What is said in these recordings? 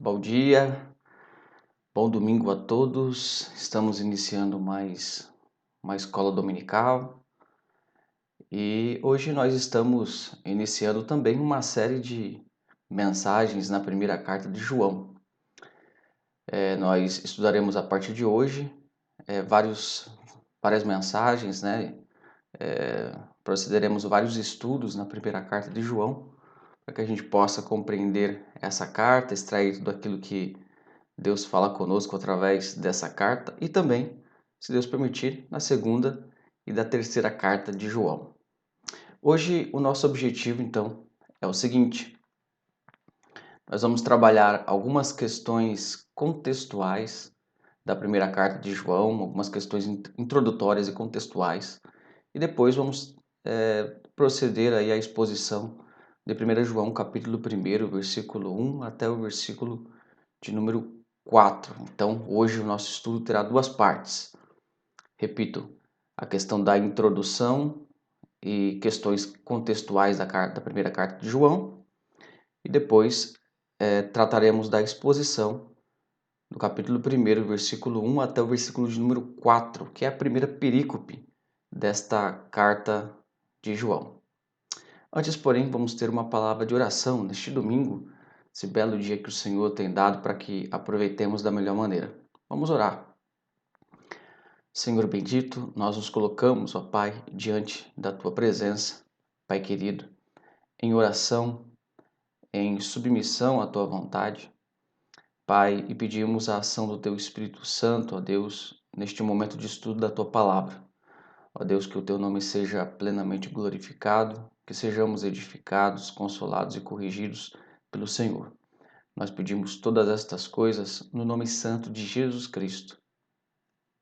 Bom dia, bom domingo a todos. Estamos iniciando mais uma escola dominical e hoje nós estamos iniciando também uma série de mensagens na primeira carta de João. Nós estudaremos a partir de hoje várias mensagens, né? Procederemos vários estudos na primeira carta de João para que a gente possa compreender essa carta, extrair tudo aquilo que Deus fala conosco através dessa carta e também, se Deus permitir, na segunda e da terceira carta de João. Hoje o nosso objetivo então é o seguinte: nós vamos trabalhar algumas questões contextuais da primeira carta de João, algumas questões introdutórias e contextuais, e depois vamos proceder aí à exposição de 1 João capítulo 1, versículo 1 até o versículo de número 4. Então, hoje o nosso estudo terá duas partes. Repito, a questão da introdução e questões contextuais da primeira carta de João, e depois trataremos da exposição do capítulo 1, versículo 1 até o versículo de número 4, que é a primeira perícope desta carta de João. Antes, porém, vamos ter uma palavra de oração neste domingo, esse belo dia que o Senhor tem dado para que aproveitemos da melhor maneira. Vamos orar. Senhor bendito, nós nos colocamos, ó Pai, diante da Tua presença, Pai querido, em oração, em submissão à Tua vontade, Pai, e pedimos a ação do Teu Espírito Santo, ó Deus, neste momento de estudo da Tua palavra. Ó Deus, que o Teu nome seja plenamente glorificado, que sejamos edificados, consolados e corrigidos pelo Senhor. Nós pedimos todas estas coisas no nome santo de Jesus Cristo.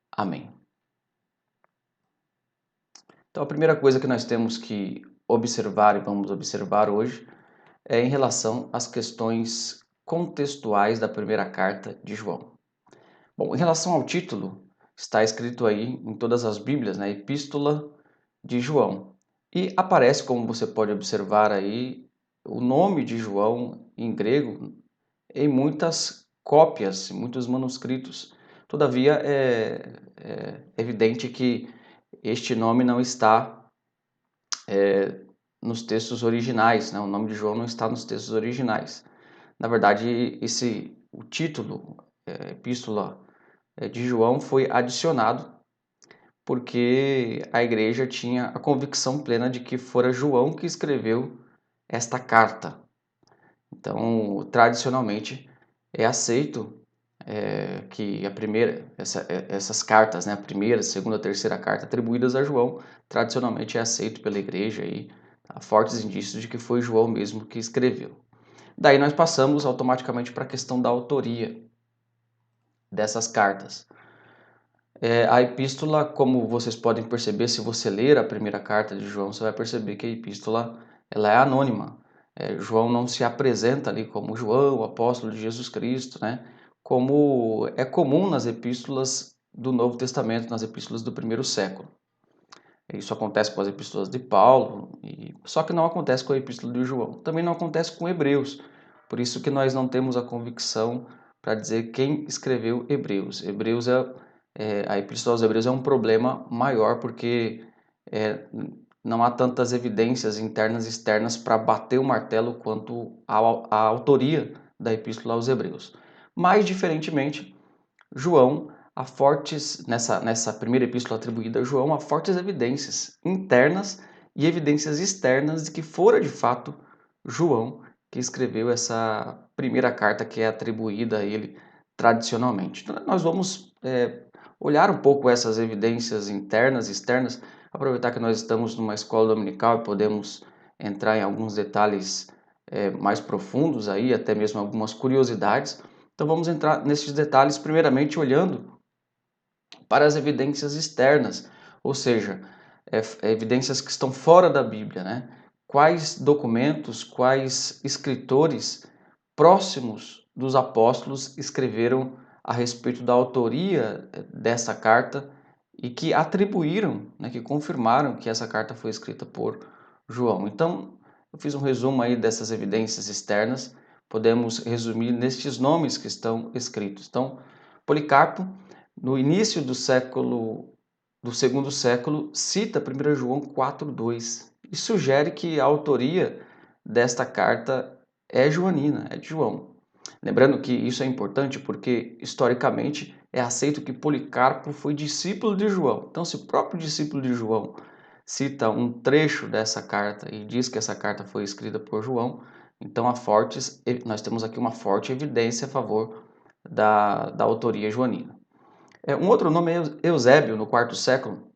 Amém. Então, a primeira coisa que nós temos que observar e vamos observar hoje é em relação às questões contextuais da primeira carta de João. Bom, em relação ao título, está escrito aí em todas as Bíblias, né, Epístola de João. E aparece, como você pode observar aí, o nome de João em grego em muitas cópias, em muitos manuscritos. Todavia, é evidente que este nome não está nos textos originais, né? O nome de João não está nos textos originais. Na verdade, o título, Epístola de João, foi adicionado porque a igreja tinha a convicção plena de que fora João que escreveu esta carta. Então, tradicionalmente, é aceito que essas cartas, né, a primeira, a segunda, a terceira carta atribuídas a João, tradicionalmente é aceito pela igreja e há fortes indícios de que foi João mesmo que escreveu. Daí nós passamos automaticamente para a questão da autoria dessas cartas. A epístola, como vocês podem perceber, se você ler a primeira carta de João, você vai perceber que a epístola ela é anônima. João não se apresenta ali como João, o apóstolo de Jesus Cristo, né? Como é comum nas epístolas do Novo Testamento, nas epístolas do primeiro século. Isso acontece com as epístolas de Paulo, só que não acontece com a epístola de João. Também não acontece com Hebreus, por isso que nós não temos a convicção para dizer quem escreveu Hebreus. A epístola aos Hebreus é um problema maior, porque não há tantas evidências internas e externas para bater o martelo quanto a autoria da epístola aos Hebreus. Mais diferentemente, João, nessa primeira epístola atribuída a João, há fortes evidências internas e evidências externas de que fora de fato João que escreveu essa primeira carta que é atribuída a ele tradicionalmente. Então, nós vamos olhar um pouco essas evidências internas e externas, aproveitar que nós estamos numa escola dominical e podemos entrar em alguns detalhes mais profundos aí, até mesmo algumas curiosidades. Então vamos entrar nesses detalhes primeiramente olhando para as evidências externas, ou seja, evidências que estão fora da Bíblia, né? Quais documentos, quais escritores próximos dos apóstolos escreveram a respeito da autoria dessa carta e que atribuíram, né, que confirmaram que essa carta foi escrita por João. Então, eu fiz um resumo aí dessas evidências externas podemos resumir nestes nomes que estão escritos. Então, Policarpo, no início do segundo século, cita 1 João 4,2 e sugere que a autoria desta carta é joanina, é de João. Lembrando que isso é importante porque, historicamente, é aceito que Policarpo foi discípulo de João. Então, se o próprio discípulo de João cita um trecho dessa carta e diz que essa carta foi escrita por João, então nós temos aqui uma forte evidência a favor da autoria joanina. Um outro nome é Eusébio, no quarto século,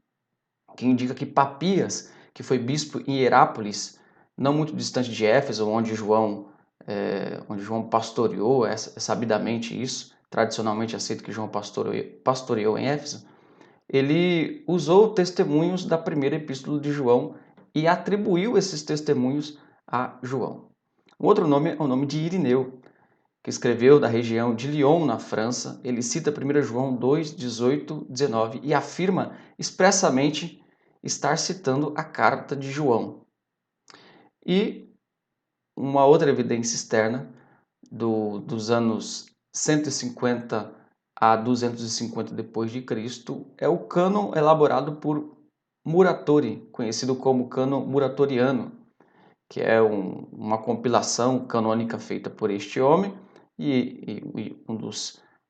que indica que Papias, que foi bispo em Herápolis, não muito distante de Éfeso, onde João pastoreou, é sabidamente isso, tradicionalmente aceito que João pastoreou em Éfeso, ele usou testemunhos da primeira epístola de João e atribuiu esses testemunhos a João. O outro nome é o nome de Irineu, que escreveu da região de Lyon, na França. Ele cita 1 João 2, 18, 19 e afirma expressamente estar citando a carta de João. E uma outra evidência externa dos anos 150 a 250 depois de Cristo é o cânon elaborado por Muratori, conhecido como cânon muratoriano, que é uma compilação canônica feita por este homem e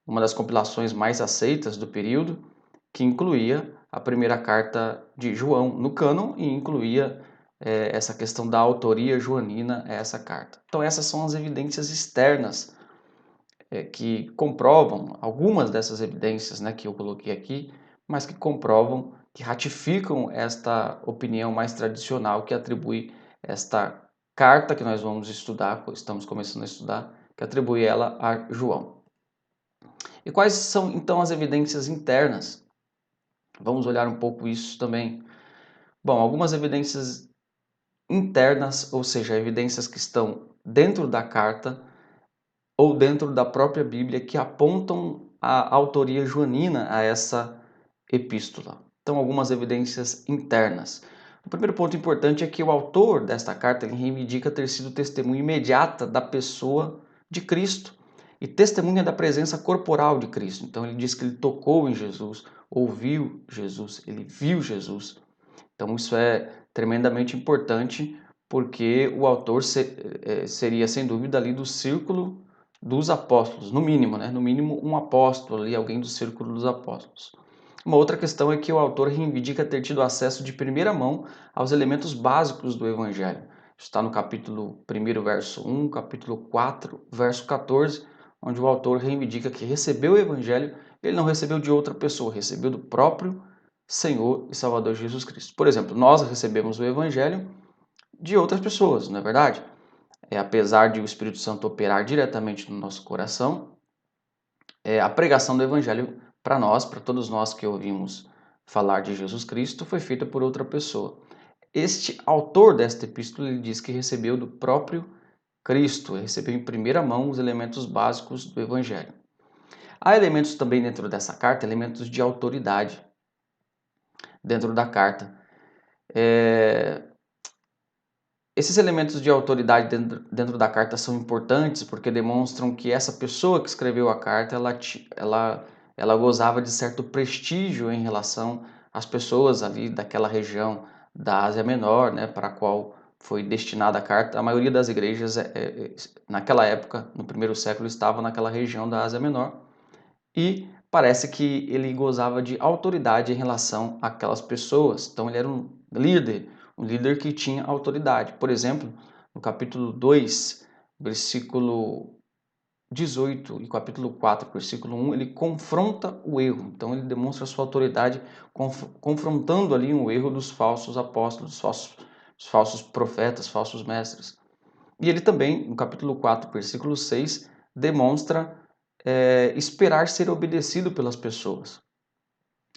uma das compilações mais aceitas do período, que incluía a primeira carta de João no cânon e incluía essa questão da autoria joanina a essa carta. Então essas são as evidências externas que comprovam, algumas dessas evidências, né, que eu coloquei aqui, mas que comprovam, que ratificam esta opinião mais tradicional que atribui esta carta que nós vamos estudar, estamos começando a estudar, que atribui ela a João. E quais são então as evidências internas? Vamos olhar um pouco isso também. Bom, algumas evidências internas, ou seja, evidências que estão dentro da carta ou dentro da própria Bíblia que apontam a autoria joanina a essa epístola. Então, algumas evidências internas. O primeiro ponto importante é que o autor desta carta ele reivindica ter sido testemunha imediata da pessoa de Cristo e testemunha da presença corporal de Cristo. Então, ele diz que ele tocou em Jesus, ouviu Jesus, ele viu Jesus. Então, isso é tremendamente importante porque o autor seria, sem dúvida, ali do círculo dos apóstolos, no mínimo, né? No mínimo um apóstolo ali, alguém do círculo dos apóstolos. Uma outra questão é que o autor reivindica ter tido acesso de primeira mão aos elementos básicos do Evangelho. Está no capítulo 1, verso 1, capítulo 4, verso 14, onde o autor reivindica que recebeu o Evangelho, ele não recebeu de outra pessoa, recebeu do próprio Senhor e Salvador Jesus Cristo. Por exemplo, nós recebemos o Evangelho de outras pessoas, não é verdade? Apesar de o Espírito Santo operar diretamente no nosso coração, a pregação do Evangelho para nós, para todos nós que ouvimos falar de Jesus Cristo, foi feita por outra pessoa. Este autor desta epístola ele diz que recebeu do próprio Cristo, recebeu em primeira mão os elementos básicos do Evangelho. Há elementos também dentro dessa carta, elementos de autoridade dentro da carta. Esses elementos de autoridade dentro da carta são importantes porque demonstram que essa pessoa que escreveu a carta, ela gozava de certo prestígio em relação às pessoas ali daquela região da Ásia Menor, né, para a qual foi destinada a carta. A maioria das igrejas, naquela época, no primeiro século, estavam naquela região da Ásia Menor e parece que ele gozava de autoridade em relação àquelas pessoas. Então ele era um líder que tinha autoridade. Por exemplo, no capítulo 2, versículo 18 e capítulo 4, versículo 1, ele confronta o erro. Então ele demonstra sua autoridade confrontando ali um erro dos falsos apóstolos, dos falsos profetas, falsos mestres. E ele também, no capítulo 4, versículo 6, demonstra esperar ser obedecido pelas pessoas.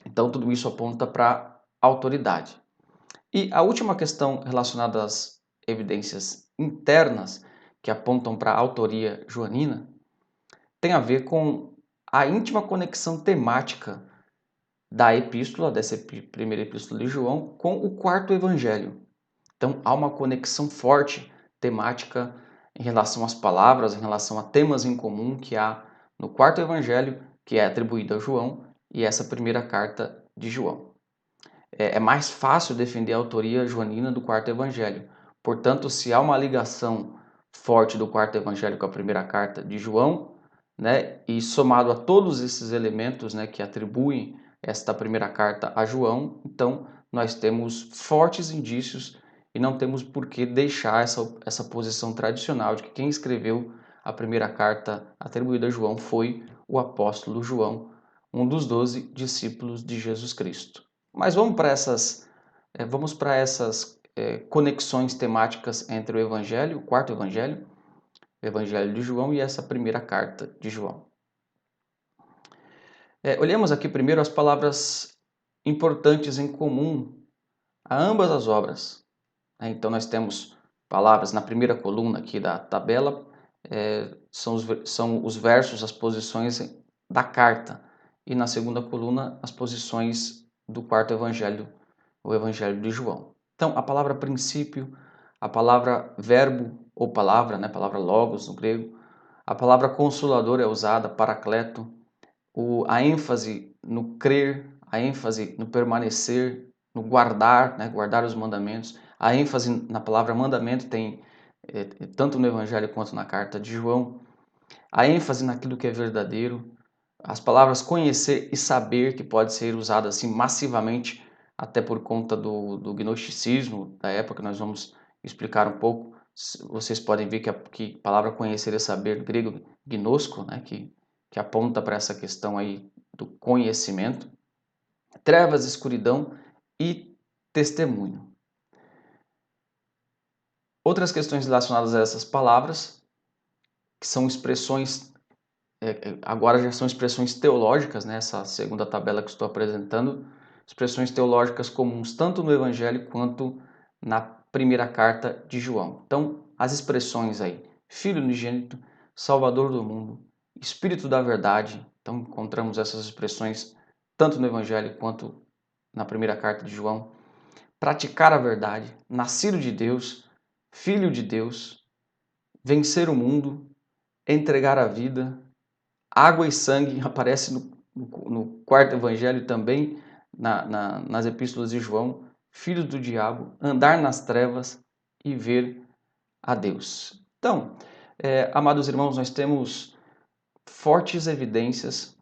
Então, tudo isso aponta para autoridade. E a última questão relacionada às evidências internas que apontam para a autoria joanina tem a ver com a íntima conexão temática da epístola, dessa primeira epístola de João, com o quarto evangelho. Então, há uma conexão forte temática em relação às palavras, em relação a temas em comum que há no quarto evangelho, que é atribuído a João, e essa primeira carta de João. É mais fácil defender a autoria joanina do quarto evangelho. Portanto, se há uma ligação forte do quarto evangelho com a primeira carta de João, né, e somado a todos esses elementos, né, que atribuem esta primeira carta a João, então nós temos fortes indícios e não temos por que deixar essa posição tradicional de que quem escreveu a primeira carta atribuída a João foi o apóstolo João, um dos 12 discípulos de Jesus Cristo. Mas vamos para essas conexões temáticas entre o Evangelho, o quarto Evangelho, o Evangelho de João e essa primeira carta de João. Olhemos aqui primeiro as palavras importantes em comum a ambas as obras. Então nós temos palavras na primeira coluna aqui da tabela, são os versos, as posições da carta. E na segunda coluna, as posições do quarto evangelho, o evangelho de João. Então, a palavra princípio, a palavra verbo ou palavra, né, palavra logos no grego, a palavra consolador é usada, paracleto, a ênfase no crer, a ênfase no permanecer, no guardar, né, guardar os mandamentos. A ênfase na palavra mandamento tem tanto no evangelho quanto na carta de João. A ênfase naquilo que é verdadeiro, as palavras conhecer e saber, que pode ser usada assim massivamente, até por conta do gnosticismo da época, nós vamos explicar um pouco. Vocês podem ver que a palavra conhecer e saber, grego gnosko, né, que aponta para essa questão aí do conhecimento. Trevas, escuridão e testemunho. Outras questões relacionadas a essas palavras, que são expressões agora já são expressões teológicas, né? Essa segunda tabela que estou apresentando, expressões teológicas comuns tanto no Evangelho quanto na primeira carta de João. Então, as expressões aí, Filho unigênito, Salvador do mundo, Espírito da verdade, então encontramos essas expressões tanto no Evangelho quanto na primeira carta de João. Praticar a verdade, nascido de Deus, Filho de Deus, vencer o mundo, entregar a vida, água e sangue aparece no quarto evangelho também, nas epístolas de João, filhos do diabo, andar nas trevas e ver a Deus. Então, amados irmãos, nós temos fortes evidências,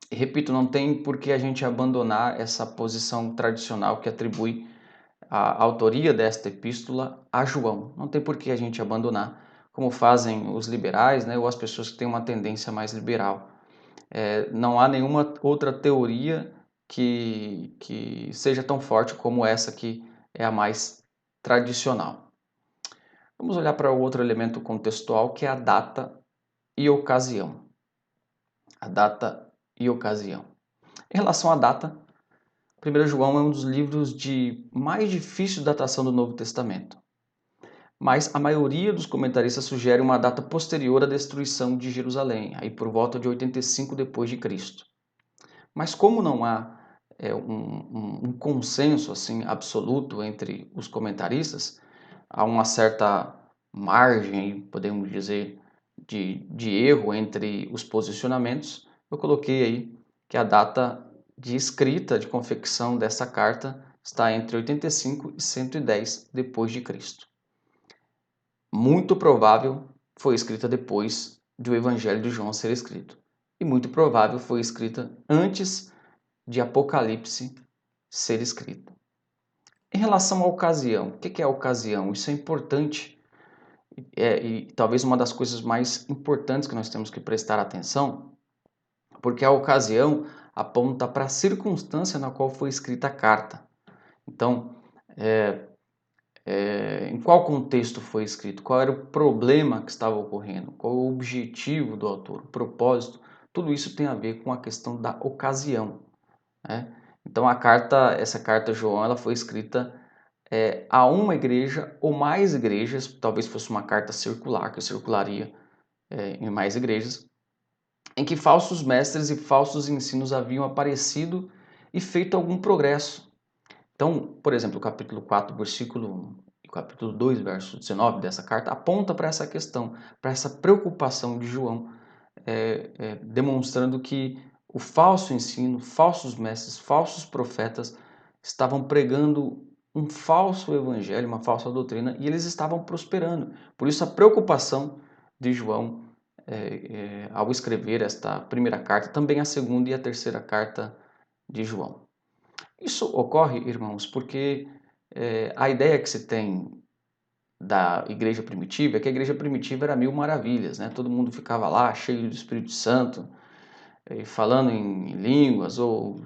e repito, não tem por que a gente abandonar essa posição tradicional que atribui a autoria desta epístola a João. Não tem por que a gente abandonar, como fazem os liberais, né, ou as pessoas que têm uma tendência mais liberal. Não há nenhuma outra teoria que seja tão forte como essa que é a mais tradicional. Vamos olhar para o outro elemento contextual, que é a data e ocasião. A data e ocasião. Em relação à data, 1 João é um dos livros de mais difícil datação do Novo Testamento. Mas a maioria dos comentaristas sugere uma data posterior à destruição de Jerusalém, aí por volta de 85 depois de Cristo. Mas como não há um consenso assim absoluto entre os comentaristas, há uma certa margem, podemos dizer, de erro entre os posicionamentos, eu coloquei aí que a data de escrita, de confecção dessa carta está entre 85 e 110 depois de Cristo. Muito provável foi escrita depois do Evangelho de João ser escrito. E muito provável foi escrita antes de Apocalipse ser escrita. Em relação à ocasião, o que é a ocasião? Isso é importante e talvez uma das coisas mais importantes que nós temos que prestar atenção, porque a ocasião aponta para a circunstância na qual foi escrita a carta. Então, em qual contexto foi escrito, qual era o problema que estava ocorrendo, qual o objetivo do autor, o propósito, tudo isso tem a ver com a questão da ocasião, né? Então essa carta João, ela foi escrita a uma igreja ou mais igrejas, talvez fosse uma carta circular, que circularia em mais igrejas, em que falsos mestres e falsos ensinos haviam aparecido e feito algum progresso. Então, por exemplo, o capítulo 4, versículo 1 capítulo 2, verso 19 dessa carta, aponta para essa questão, para essa preocupação de João, demonstrando que o falso ensino, falsos mestres, falsos profetas estavam pregando um falso evangelho, uma falsa doutrina, e eles estavam prosperando. Por isso a preocupação de João ao escrever esta primeira carta, também a segunda e a terceira carta de João. Isso ocorre, irmãos, porque a ideia que se tem da igreja primitiva é que a igreja primitiva era mil maravilhas, né? Todo mundo ficava lá cheio do Espírito Santo, falando em línguas ou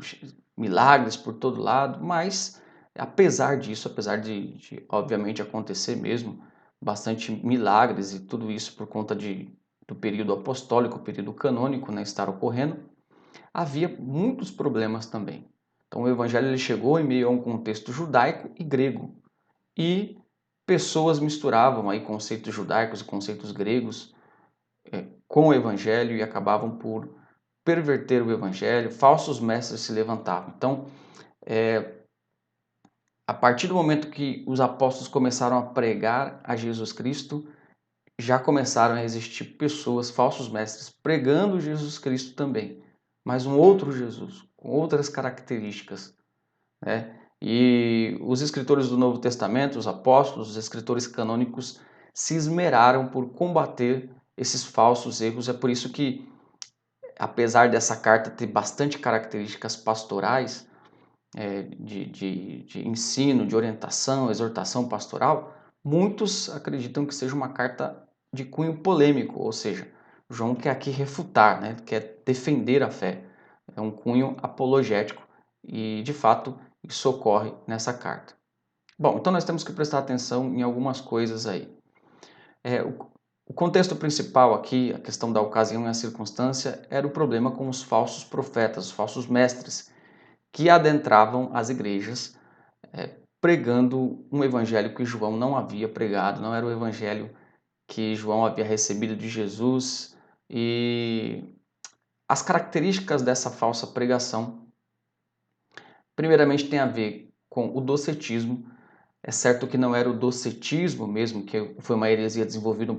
milagres por todo lado, mas apesar disso, apesar de obviamente acontecer mesmo bastante milagres e tudo isso por conta do período apostólico, período canônico, né, estar ocorrendo, havia muitos problemas também. Então o evangelho ele chegou em meio a um contexto judaico e grego, e pessoas misturavam aí conceitos judaicos e conceitos gregos com o evangelho e acabavam por perverter o evangelho, falsos mestres se levantavam. Então, a partir do momento que os apóstolos começaram a pregar a Jesus Cristo, já começaram a existir pessoas, falsos mestres, pregando Jesus Cristo também, mas um outro Jesus, com outras características, né? E os escritores do Novo Testamento, os apóstolos, os escritores canônicos, se esmeraram por combater esses falsos erros. É por isso que, apesar dessa carta ter bastante características pastorais, de ensino, de orientação, exortação pastoral, muitos acreditam que seja uma carta de cunho polêmico, ou seja, João quer aqui refutar, né? Quer defender a fé. É um cunho apologético e, de fato, isso ocorre nessa carta. Bom, então nós temos que prestar atenção em algumas coisas aí. O contexto principal aqui, a questão da ocasião e a circunstância, era o problema com os falsos profetas, os falsos mestres, que adentravam as igrejas pregando um evangelho que João não havia pregado, não era o evangelho que João havia recebido de Jesus. E as características dessa falsa pregação, primeiramente, tem a ver com o docetismo. É certo que não era o docetismo mesmo, que foi uma heresia desenvolvida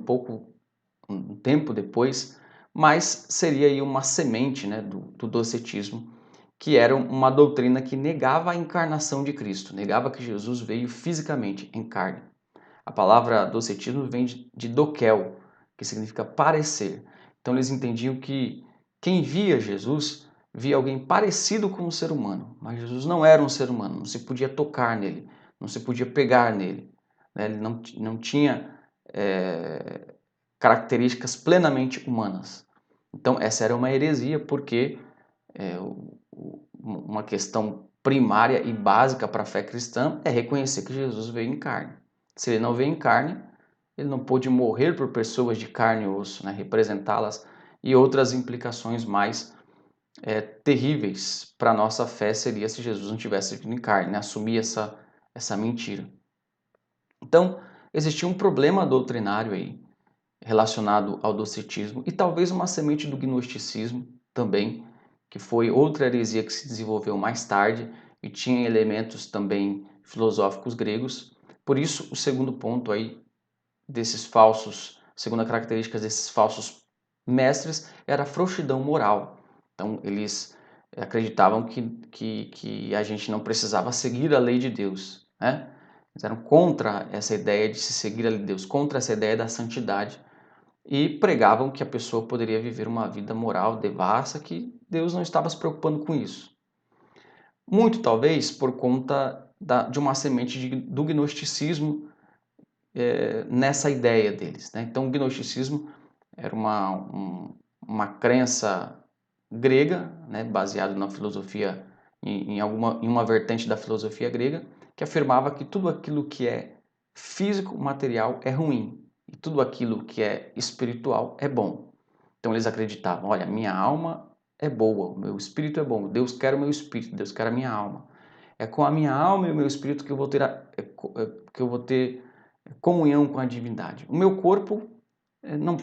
um tempo depois, mas seria aí uma semente, né, do docetismo, que era uma doutrina que negava a encarnação de Cristo, negava que Jesus veio fisicamente em carne. A palavra docetismo vem de doquel, que significa parecer. Então eles entendiam que quem via Jesus via alguém parecido com um ser humano, mas Jesus não era um ser humano, não se podia tocar nele, não se podia pegar nele, né? Ele não tinha características plenamente humanas. Então essa era uma heresia, porque uma questão primária e básica para a fé cristã é reconhecer que Jesus veio em carne. Se ele não veio em carne, ele não pôde morrer por pessoas de carne e osso, né, representá-las, e outras implicações mais terríveis para a nossa fé seria se Jesus não tivesse vindo em carne, né, assumir essa mentira. Então, existia um problema doutrinário aí, relacionado ao docetismo, e talvez uma semente do gnosticismo também, que foi outra heresia que se desenvolveu mais tarde e tinha elementos também filosóficos gregos. Por isso, o segundo ponto aí desses falsos, segunda característica desses falsos mestres, era a frouxidão moral. Então, eles acreditavam que a gente não precisava seguir a lei de Deus, né? Eles eram contra essa ideia de se seguir a lei de Deus, contra essa ideia da santidade, e pregavam que a pessoa poderia viver uma vida moral devassa, que Deus não estava se preocupando com isso. Muito talvez por conta de uma semente do gnosticismo nessa ideia deles, né? Então o gnosticismo era uma crença grega, né, baseada na filosofia, em uma vertente da filosofia grega, que afirmava que tudo aquilo que é físico, material, é ruim, e tudo aquilo que é espiritual é bom. Então eles acreditavam, olha, minha alma é boa, o meu espírito é bom, Deus quer o meu espírito, Deus quer a minha alma. É com a minha alma e o meu espírito que eu vou ter comunhão com a divindade. O meu corpo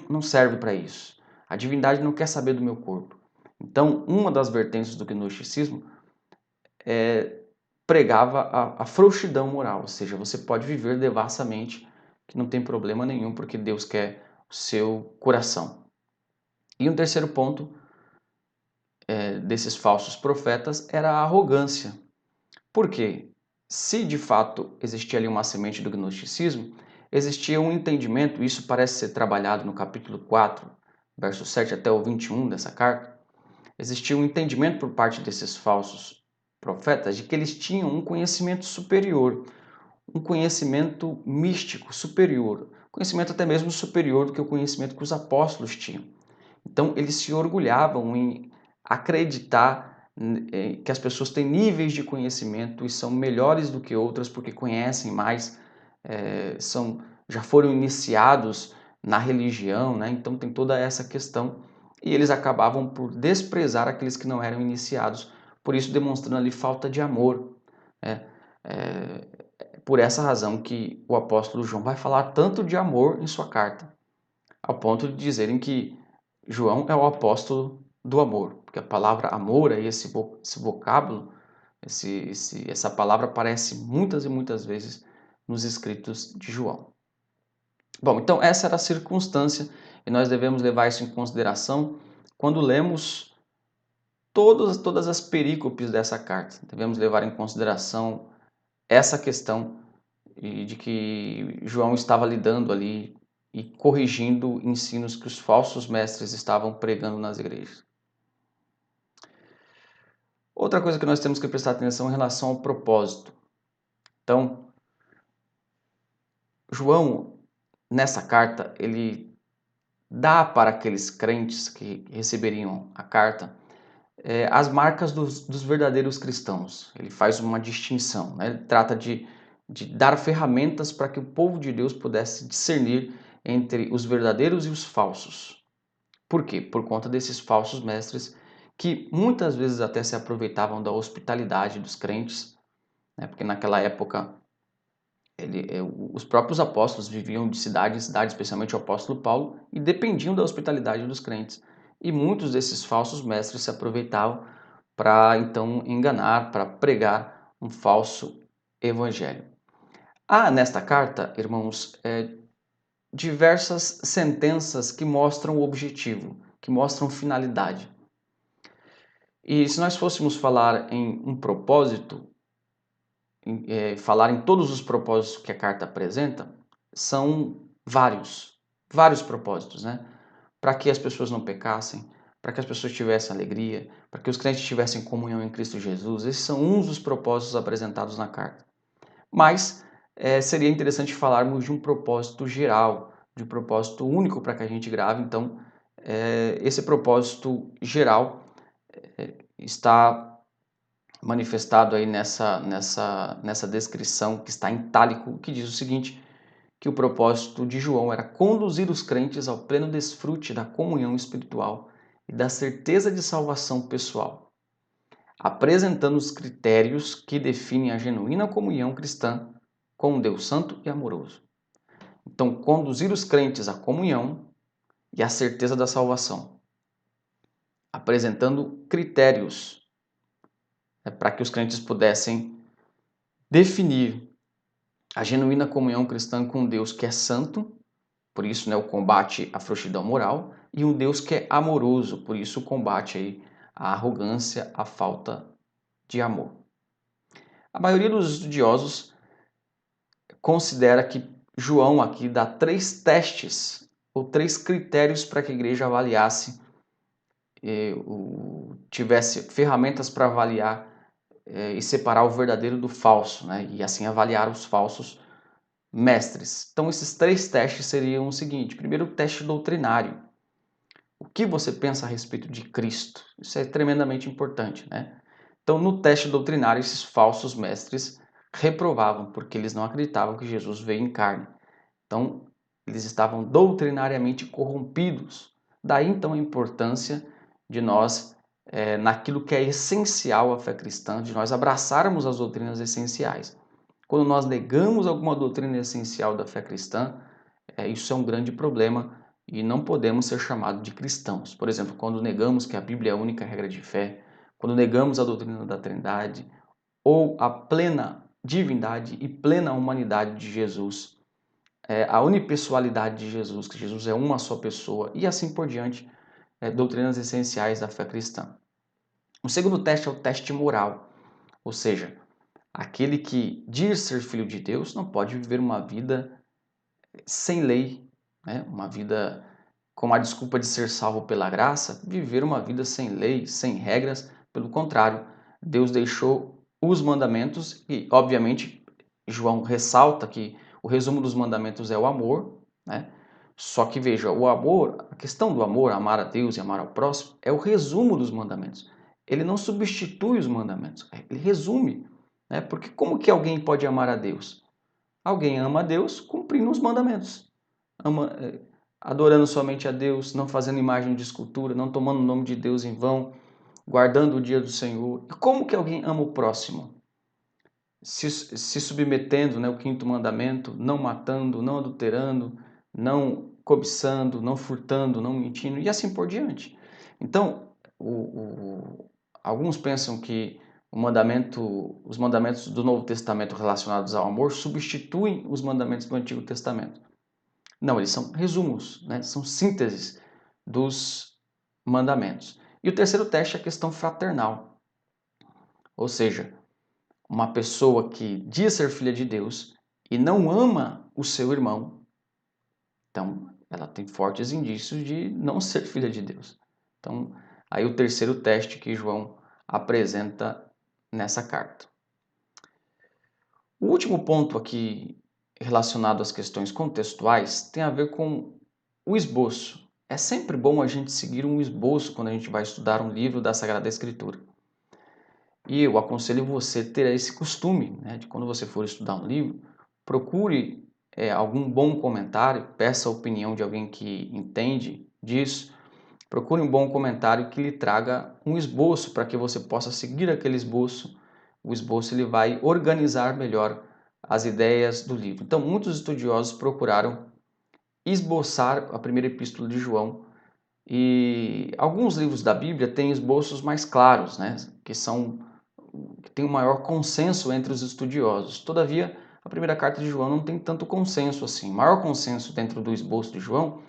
não serve para isso. A divindade não quer saber do meu corpo. Então, uma das vertentes do gnosticismo pregava a frouxidão moral, ou seja, você pode viver devassamente, que não tem problema nenhum, porque Deus quer o seu coração. E um terceiro ponto desses falsos profetas era a arrogância. Por quê? Se de fato existia ali uma semente do gnosticismo, existia um entendimento, isso parece ser trabalhado no capítulo 4, verso 7 até o 21 dessa carta, existia um entendimento por parte desses falsos profetas de que eles tinham um conhecimento superior, um conhecimento místico superior, conhecimento até mesmo superior do que o conhecimento que os apóstolos tinham. Então, eles se orgulhavam em acreditar que as pessoas têm níveis de conhecimento e são melhores do que outras porque conhecem mais, já foram iniciados na religião, né? Então tem toda essa questão. E eles acabavam por desprezar aqueles que não eram iniciados, por isso demonstrando ali falta de amor. Né? É, por essa razão que o apóstolo João vai falar tanto de amor em sua carta, ao ponto de dizerem que João é o apóstolo do amor, porque a palavra amor, aí esse vocábulo, essa palavra aparece muitas e muitas vezes nos escritos de João. Bom, então essa era a circunstância e nós devemos levar isso em consideração quando lemos todas as perícopes dessa carta. Devemos levar em consideração essa questão de que João estava lidando ali e corrigindo ensinos que os falsos mestres estavam pregando nas igrejas. Outra coisa que nós temos que prestar atenção em relação ao propósito. Então, João, nessa carta, ele dá para aqueles crentes que receberiam a carta as marcas dos verdadeiros cristãos. Ele faz uma distinção, né? Ele trata de dar ferramentas para que o povo de Deus pudesse discernir entre os verdadeiros e os falsos. Por quê? Por conta desses falsos mestres que muitas vezes até se aproveitavam da hospitalidade dos crentes, né? Porque naquela época os próprios apóstolos viviam de cidade em cidade, especialmente o apóstolo Paulo, e dependiam da hospitalidade dos crentes. E muitos desses falsos mestres se aproveitavam para então enganar, para pregar um falso evangelho. Há nesta carta, irmãos, diversas sentenças que mostram o objetivo, que mostram finalidade. E se nós fôssemos falar em um propósito, falar em todos os propósitos que a carta apresenta, são vários propósitos, né? Para que as pessoas não pecassem, para que as pessoas tivessem alegria, para que os crentes tivessem comunhão em Cristo Jesus. Esses são uns dos propósitos apresentados na carta. Mas seria interessante falarmos de um propósito geral, de um propósito único para que a gente grave. Então, esse propósito geral está manifestado aí nessa descrição que está em itálico, que diz o seguinte, que o propósito de João era conduzir os crentes ao pleno desfrute da comunhão espiritual e da certeza de salvação pessoal, apresentando os critérios que definem a genuína comunhão cristã com um Deus santo e amoroso. Então, conduzir os crentes à comunhão e à certeza da salvação, apresentando critérios para que os crentes pudessem definir a genuína comunhão cristã com um Deus que é santo, por isso, né, o combate à frouxidão moral, e um Deus que é amoroso, por isso o combate aí à arrogância, à falta de amor. A maioria dos estudiosos considera que João aqui dá 3 testes ou 3 critérios para que a igreja avaliasse, tivesse ferramentas para avaliar e separar o verdadeiro do falso, né? E assim avaliar os falsos mestres. Então esses 3 testes seriam o seguinte: primeiro, o teste doutrinário. O que você pensa a respeito de Cristo? Isso é tremendamente importante, né? Então no teste doutrinário esses falsos mestres reprovavam porque eles não acreditavam que Jesus veio em carne. Então eles estavam doutrinariamente corrompidos. Daí então a importância de nós naquilo que é essencial à fé cristã, de nós abraçarmos as doutrinas essenciais. Quando nós negamos alguma doutrina essencial da fé cristã, isso é um grande problema e não podemos ser chamados de cristãos. Por exemplo, quando negamos que a Bíblia é a única regra de fé, quando negamos a doutrina da Trindade, ou a plena divindade e plena humanidade de Jesus, a unipessoalidade de Jesus, que Jesus é uma só pessoa, e assim por diante, doutrinas essenciais da fé cristã. O segundo teste é o teste moral, ou seja, aquele que diz ser filho de Deus não pode viver uma vida sem lei, né? Uma vida com a desculpa de ser salvo pela graça, viver uma vida sem lei, sem regras. Pelo contrário, Deus deixou os mandamentos e, obviamente, João ressalta que o resumo dos mandamentos é o amor, né? Só que veja, o amor, a questão do amor, amar a Deus e amar ao próximo, é o resumo dos mandamentos. Ele não substitui os mandamentos, ele resume, né? Porque como que alguém pode amar a Deus? Alguém ama a Deus cumprindo os mandamentos. Ama, adorando somente a Deus, não fazendo imagem de escultura, não tomando o nome de Deus em vão, guardando o dia do Senhor. E como que alguém ama o próximo? Se submetendo, né, o quinto mandamento, não matando, não adulterando, não cobiçando, não furtando, não mentindo e assim por diante. Então, alguns pensam que os mandamentos do Novo Testamento relacionados ao amor substituem os mandamentos do Antigo Testamento. Não, eles são resumos, né? São sínteses dos mandamentos. E o terceiro teste é a questão fraternal. Ou seja, uma pessoa que diz ser filha de Deus e não ama o seu irmão, então ela tem fortes indícios de não ser filha de Deus. Então, aí o terceiro teste que João apresenta nessa carta. O último ponto aqui relacionado às questões contextuais tem a ver com o esboço. É sempre bom a gente seguir um esboço quando a gente vai estudar um livro da Sagrada Escritura. E eu aconselho você a ter esse costume, né, de quando você for estudar um livro, procure algum bom comentário, peça a opinião de alguém que entende disso, procure um bom comentário que lhe traga um esboço para que você possa seguir aquele esboço. O esboço ele vai organizar melhor as ideias do livro. Então, muitos estudiosos procuraram esboçar a primeira epístola de João e alguns livros da Bíblia têm esboços mais claros, né, que tem um maior consenso entre os estudiosos. Todavia, a primeira carta de João não tem tanto consenso assim. O maior consenso dentro do esboço de João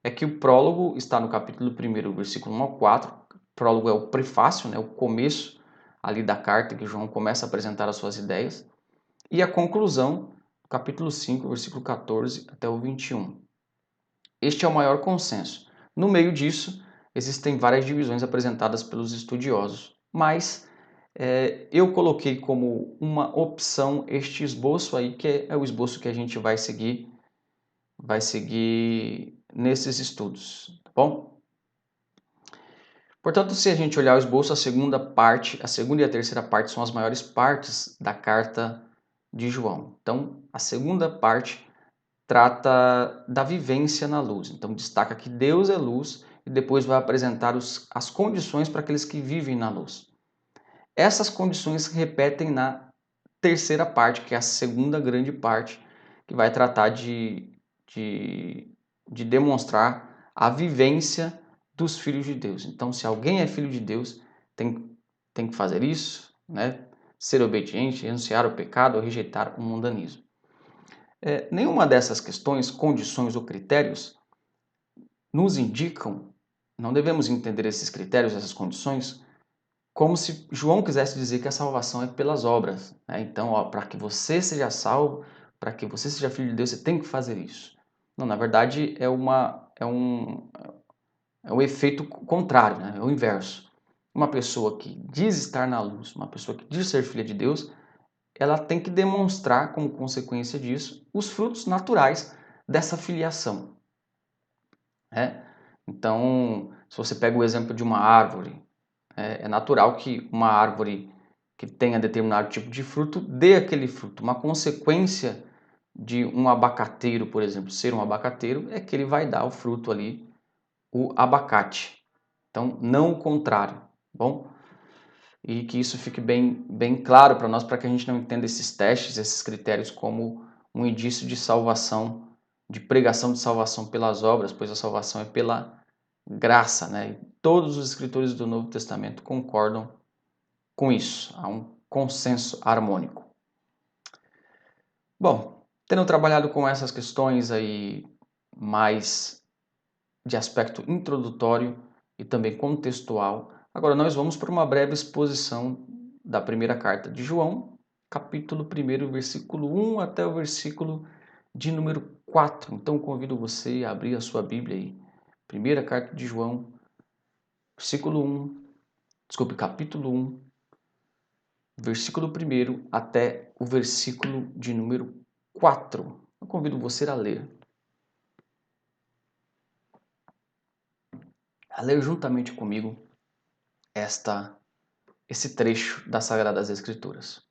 é que o prólogo está no capítulo 1, versículo 1 ao 4. O prólogo é o prefácio, né, o começo ali da carta que João começa a apresentar as suas ideias. E a conclusão, capítulo 5, versículo 14 até o 21. Este é o maior consenso. No meio disso, existem várias divisões apresentadas pelos estudiosos, mas eu coloquei como uma opção este esboço aí, que é o esboço que a gente vai seguir nesses estudos, tá bom? Portanto, se a gente olhar o esboço, a segunda e a terceira parte são as maiores partes da carta de João. Então, a segunda parte trata da vivência na luz. Então, destaca que Deus é luz e depois vai apresentar as condições para aqueles que vivem na luz. Essas condições se repetem na terceira parte, que é a segunda grande parte, que vai tratar de demonstrar a vivência dos filhos de Deus. Então, se alguém é filho de Deus, tem que fazer isso, né? Ser obediente, renunciar ao pecado ou rejeitar o mundanismo. Nenhuma dessas questões, condições ou critérios nos indicam, não devemos entender esses critérios, essas condições, como se João quisesse dizer que a salvação é pelas obras, né? Então, para que você seja salvo, para que você seja filho de Deus, você tem que fazer isso. Não, na verdade, é um efeito contrário, né? É o inverso. Uma pessoa que diz estar na luz, uma pessoa que diz ser filha de Deus, ela tem que demonstrar, como consequência disso, os frutos naturais dessa filiação, né? Então, se você pega o exemplo de uma árvore, é natural que uma árvore que tenha determinado tipo de fruto dê aquele fruto. Uma consequência de um abacateiro, por exemplo, ser um abacateiro, é que ele vai dar o fruto ali, o abacate. Então, não o contrário, tá bom? E que isso fique bem claro para nós, para que a gente não entenda esses testes, esses critérios como um indício de salvação, de pregação de salvação pelas obras, pois a salvação é pela graça, né? E todos os escritores do Novo Testamento concordam com isso. Há um consenso harmônico. Bom, tendo trabalhado com essas questões aí mais de aspecto introdutório e também contextual, agora nós vamos para uma breve exposição da primeira carta de João, capítulo 1, versículo 1 até o versículo de número 4. Então convido você a abrir a sua Bíblia aí. Primeira carta de João, capítulo 1, versículo 1 até o versículo de número 4. Eu convido você a ler. A ler juntamente comigo esse trecho das Sagradas Escrituras.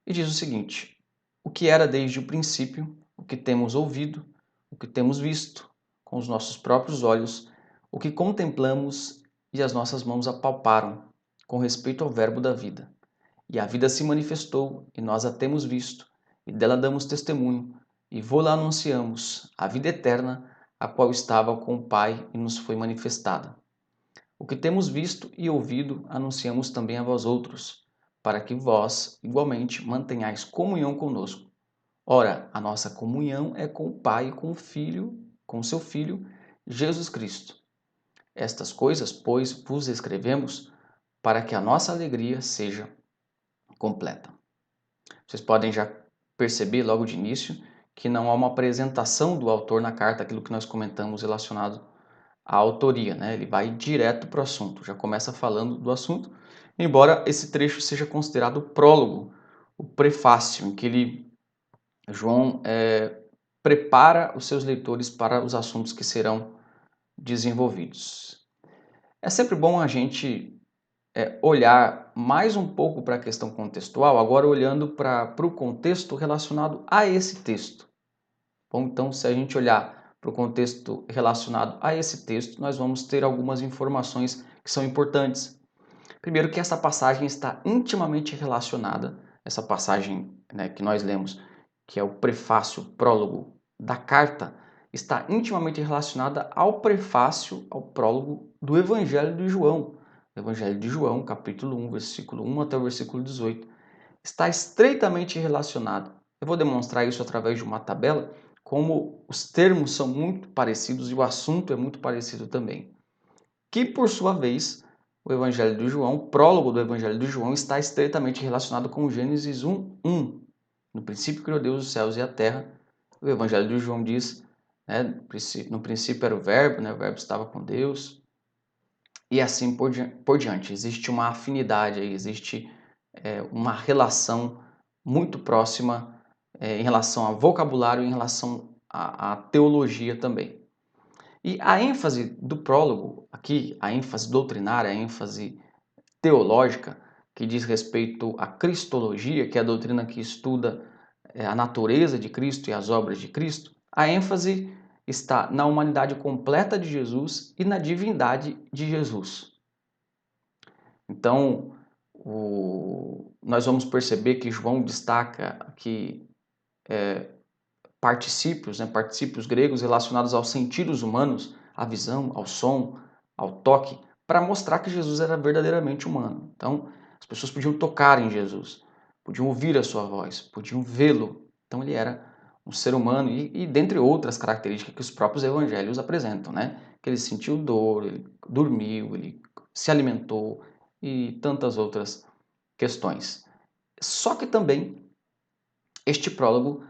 E diz o seguinte: o que era desde o princípio, o que temos ouvido, o que temos visto com os nossos próprios olhos, o que contemplamos e as nossas mãos apalparam com respeito ao Verbo da vida. E a vida se manifestou, e nós a temos visto, e dela damos testemunho, e vô-la anunciamos, a vida eterna, a qual estava com o Pai e nos foi manifestada. O que temos visto e ouvido anunciamos também a vós outros, para que vós, igualmente, mantenhais comunhão conosco. Ora, a nossa comunhão é com o Pai e com o Filho, com o seu Filho, Jesus Cristo. Estas coisas, pois, vos escrevemos para que a nossa alegria seja completa. Vocês podem já perceber logo de início que não há uma apresentação do autor na carta, aquilo que nós comentamos relacionado à autoria, né? Ele vai direto para o assunto, já começa falando do assunto, embora esse trecho seja considerado o prólogo, o prefácio, em que João prepara os seus leitores para os assuntos que serão desenvolvidos. É sempre bom a gente olhar mais um pouco para a questão contextual, agora olhando para o contexto relacionado a esse texto. Bom, então, se a gente olhar para o contexto relacionado a esse texto, nós vamos ter algumas informações que são importantes. Primeiro, que essa passagem está intimamente relacionada, essa passagem, né, que nós lemos, que é o prefácio, o prólogo da carta, está intimamente relacionada ao prefácio, ao prólogo do Evangelho de João. O Evangelho de João, capítulo 1, versículo 1 até o versículo 18, está estreitamente relacionado. Eu vou demonstrar isso através de uma tabela, como os termos são muito parecidos e o assunto é muito parecido também. Que, por sua vez, o Evangelho de João, o prólogo do Evangelho de João, está estreitamente relacionado com Gênesis 1:1. No princípio criou Deus os céus e a terra. O Evangelho de João diz, né, no princípio era o Verbo, né, o Verbo estava com Deus, e assim por diante. Existe uma afinidade, existe uma relação muito próxima em relação ao vocabulário, em relação à teologia também. E a ênfase do prólogo aqui, a ênfase doutrinária, a ênfase teológica, que diz respeito à cristologia, que é a doutrina que estuda a natureza de Cristo e as obras de Cristo, a ênfase está na humanidade completa de Jesus e na divindade de Jesus. Então, nós vamos perceber que João destaca aqui particípios, né, particípios gregos relacionados aos sentidos humanos, à visão, ao som, ao toque, para mostrar que Jesus era verdadeiramente humano. Então, as pessoas podiam tocar em Jesus, podiam ouvir a sua voz, podiam vê-lo. Então, ele era um ser humano e dentre outras características que os próprios evangelhos apresentam, né? Que ele sentiu dor, ele dormiu, ele se alimentou e tantas outras questões. Só que também este prólogo,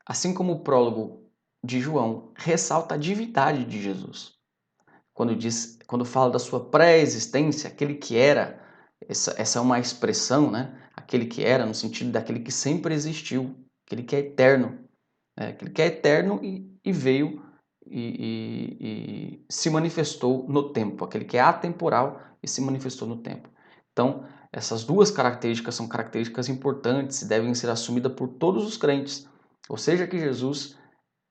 assim como o prólogo de João, ressalta a divindade de Jesus. Quando fala da sua pré-existência, aquele que era, essa é uma expressão, né? Aquele que era, no sentido daquele que sempre existiu, aquele que é eterno. Aquele que é eterno e veio e se manifestou no tempo, aquele que é atemporal e se manifestou no tempo. Então, essas duas características são características importantes e devem ser assumidas por todos os crentes. Ou seja, que Jesus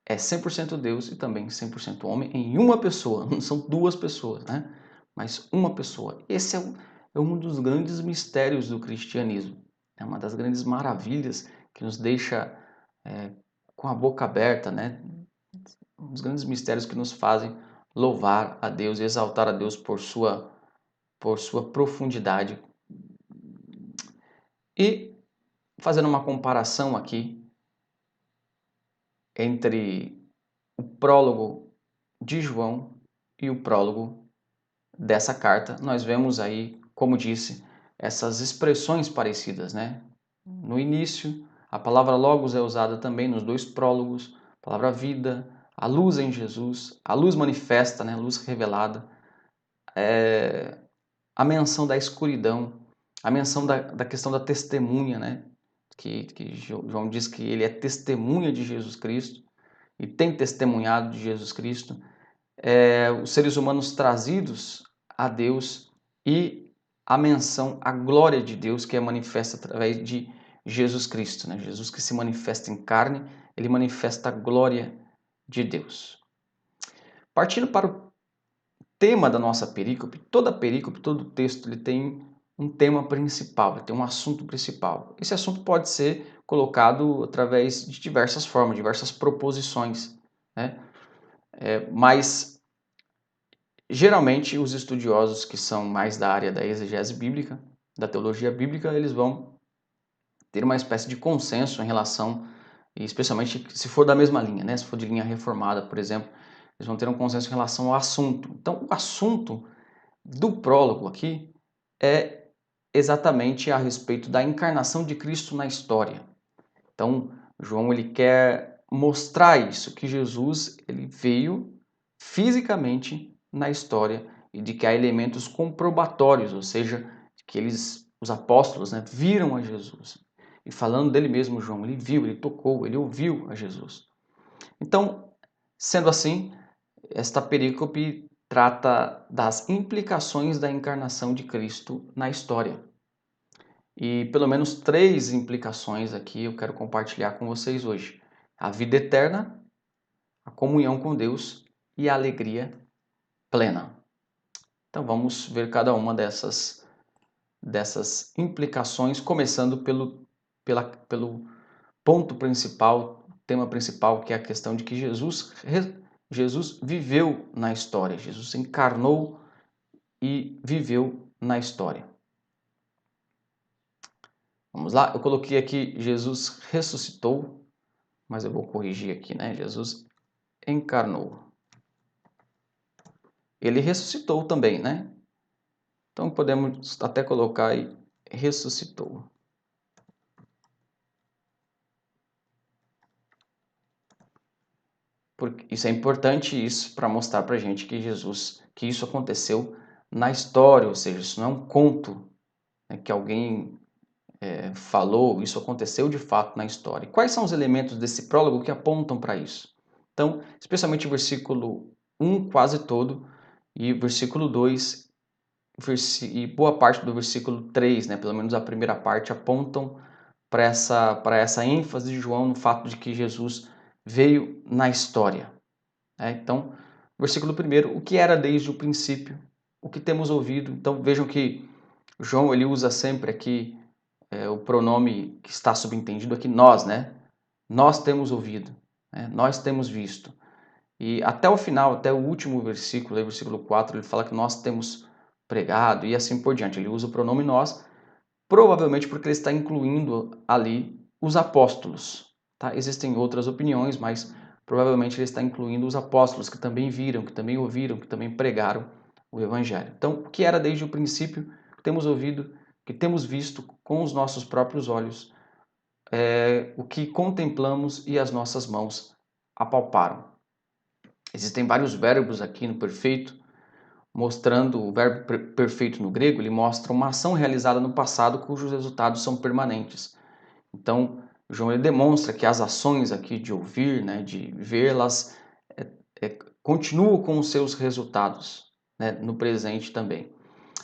é 100% Deus e também 100% homem em uma pessoa, não são duas pessoas, né? Mas uma pessoa. Esse é um dos grandes mistérios do cristianismo. É uma das grandes maravilhas que nos deixa com a boca aberta, né? Um dos grandes mistérios que nos fazem louvar a Deus e exaltar a Deus por sua profundidade E fazendo uma comparação aqui entre o prólogo de João e o prólogo dessa carta, nós vemos aí, como disse, essas expressões parecidas, né? No início, a palavra logos é usada também nos dois prólogos, a palavra vida, a luz em Jesus, a luz manifesta, né? A luz revelada, a menção da escuridão, a menção da questão da testemunha, né? Que João diz que ele é testemunha de Jesus Cristo e tem testemunhado de Jesus Cristo. Os seres humanos trazidos a Deus e a menção à glória de Deus que é manifesta através de Jesus Cristo, né? Jesus que se manifesta em carne, ele manifesta a glória de Deus. Partindo para o tema da nossa perícope, todo texto, ele tem um tema principal, ele tem um assunto principal. Esse assunto pode ser colocado através de diversas formas, diversas proposições, né? Mas geralmente os estudiosos que são mais da área da exegese bíblica, da teologia bíblica, eles vão ter uma espécie de consenso em relação, especialmente se for da mesma linha, né? Se for de linha reformada, por exemplo, eles vão ter um consenso em relação ao assunto. Então, o assunto do prólogo aqui é exatamente a respeito da encarnação de Cristo na história. Então, João ele quer mostrar isso, que Jesus ele veio fisicamente na história e de que há elementos comprobatórios, ou seja, que os apóstolos, né, viram a Jesus. E falando dele mesmo, João, ele viu, ele tocou, ele ouviu a Jesus. Então, sendo assim, esta perícope trata das implicações da encarnação de Cristo na história. E pelo menos 3 implicações aqui eu quero compartilhar com vocês hoje: a vida eterna, a comunhão com Deus e a alegria plena. Então vamos ver cada uma dessas implicações, começando pelo ponto principal, tema principal, que é a questão de que Jesus viveu na história, Jesus encarnou e viveu na história. Vamos lá, eu coloquei aqui Jesus ressuscitou, mas eu vou corrigir aqui, né? Jesus encarnou. Ele ressuscitou também, né? Então podemos até colocar aí ressuscitou. Porque isso é importante isso para mostrar para a gente que isso aconteceu na história, ou seja, isso não é um conto, né, que alguém falou, isso aconteceu de fato na história. E quais são os elementos desse prólogo que apontam para isso? Então, especialmente o versículo 1 quase todo e o versículo 2 e boa parte do versículo 3, né, pelo menos a primeira parte, apontam para essa ênfase de João no fato de que Jesus veio na história. Então, versículo 1, o que era desde o princípio, o que temos ouvido. Então, vejam que João ele usa sempre aqui o pronome que está subentendido aqui, nós, né? Nós temos ouvido, né? Nós temos visto. E até o final, até o último versículo, aí, versículo 4, ele fala que nós temos pregado e assim por diante. Ele usa o pronome nós, provavelmente porque ele está incluindo ali os apóstolos. Tá? Existem outras opiniões, mas provavelmente ele está incluindo os apóstolos que também viram, que também ouviram, que também pregaram o evangelho. Então, o que era desde o princípio, que temos ouvido, que temos visto com os nossos próprios olhos, o que contemplamos e as nossas mãos apalparam. Existem vários verbos aqui no perfeito, mostrando o verbo perfeito no grego, ele mostra uma ação realizada no passado cujos resultados são permanentes. Então, João ele demonstra que as ações aqui de ouvir, né, de vê-las, continuam com os seus resultados, né, no presente também.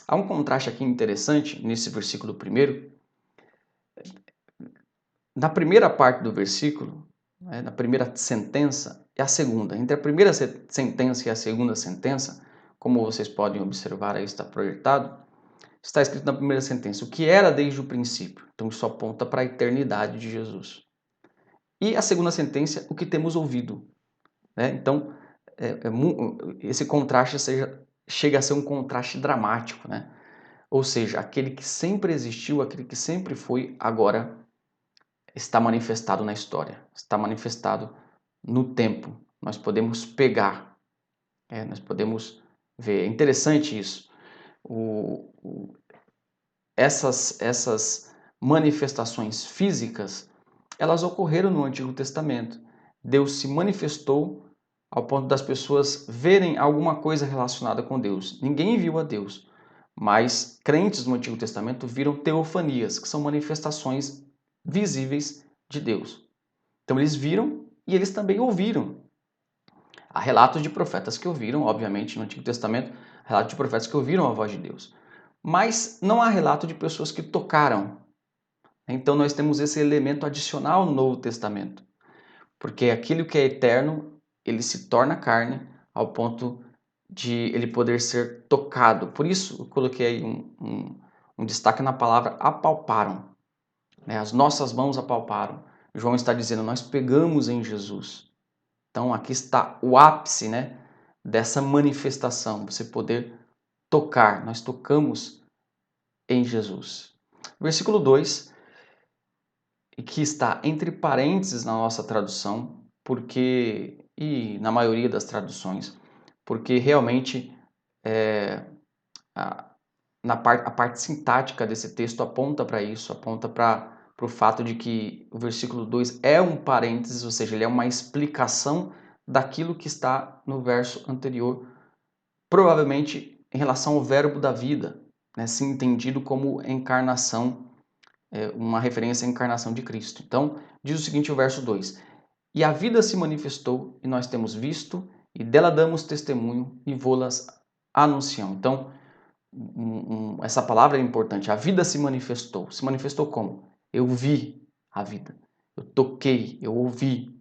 Há um contraste aqui interessante nesse versículo 1. Na primeira parte do versículo, né, na primeira sentença e a segunda. Entre a primeira sentença e a segunda sentença, como vocês podem observar aí está projetado, está escrito na primeira sentença, o que era desde o princípio. Então isso aponta para a eternidade de Jesus. E a segunda sentença, o que temos ouvido. Né? Então, esse contraste chega a ser um contraste dramático. Né? Ou seja, aquele que sempre existiu, aquele que sempre foi, agora está manifestado na história, está manifestado no tempo. Nós podemos pegar, nós podemos ver. É interessante isso. Essas manifestações físicas, elas ocorreram no Antigo Testamento. Deus se manifestou ao ponto das pessoas verem alguma coisa relacionada com Deus. Ninguém viu a Deus, mas crentes no Antigo Testamento viram teofanias, que são manifestações visíveis de Deus. Então eles viram e eles também ouviram. Há relatos de profetas que ouviram, obviamente, no Antigo Testamento, relatos de profetas que ouviram a voz de Deus. Mas não há relato de pessoas que tocaram. Então nós temos esse elemento adicional no Novo Testamento. Porque aquilo que é eterno, ele se torna carne ao ponto de ele poder ser tocado. Por isso eu coloquei aí um destaque na palavra apalparam. As nossas mãos apalparam. João está dizendo, nós pegamos em Jesus. Então aqui está o ápice, dessa manifestação, você poder tocar. Nós tocamos em Jesus. Versículo 2, que está entre parênteses na nossa tradução, porque, e na maioria das traduções, porque realmente a, a parte sintática desse texto aponta para isso, aponta para o fato de que o versículo 2 é um parênteses, ou seja, ele é uma explicação daquilo que está no verso anterior, provavelmente em relação ao verbo da vida, se entendido como encarnação, uma referência à encarnação de Cristo. Então, diz o seguinte o verso 2: E a vida se manifestou, e nós temos visto, e dela damos testemunho, e vô-las anunciamos. Então, essa palavra é importante. A vida se manifestou. Se manifestou como? Eu vi a vida. Eu toquei, eu ouvi.